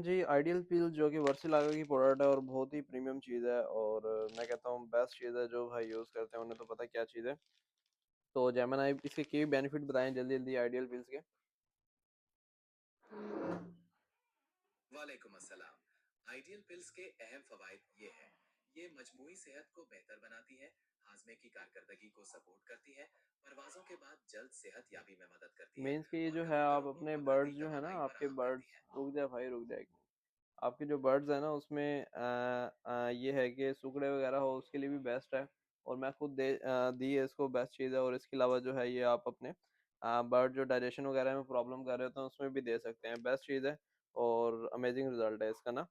जी, ideal पिल जो कि वर्सिलागा की प्रोडक्ट है और बहुत ही प्रीमियम चीज़ है और मैं कहता हूँ बेस्ट चीज़ है। जो भाई यूज़ करते हैं उन्हें तो पता है क्या चीज़ है। तो जेमिनी इसके की बेनिफिट बताएं जल्दी जल्दी आइडियल पिल्स के। वालेकुम अस्सलाम। आइडियल पिल्स के अहम फवाइद ये हैं। ये मजमूई सेहत को बेहतर बनाती है, हाजमे की कारकर्दगी को सपोर्ट करती है, परवाजों के बाद जल्द सेहत याबी में मदद करती है मीन्स कि ये और जो है आप कबूतरों को अपने बर्ड्स कुदरती जो है ना तवानाई आपके फराहम करती बर्ड्स है। रुक जाए भाई रुक जाए। आपके जो बर्ड्स है ना उसमें ये है कि सुकड़े वगैरह हो उसके लिए भी बेस्ट है। और मैं खुद दी है इसको बेस्ट चीज़ है। और इसके अलावा जो है ये आप अपने बर्ड जो डाइजेशन वगैरह में प्रॉब्लम कर रहे होते हैं उसमें भी दे सकते हैं। बेस्ट चीज़ है और अमेजिंग रिजल्ट है इसका ना।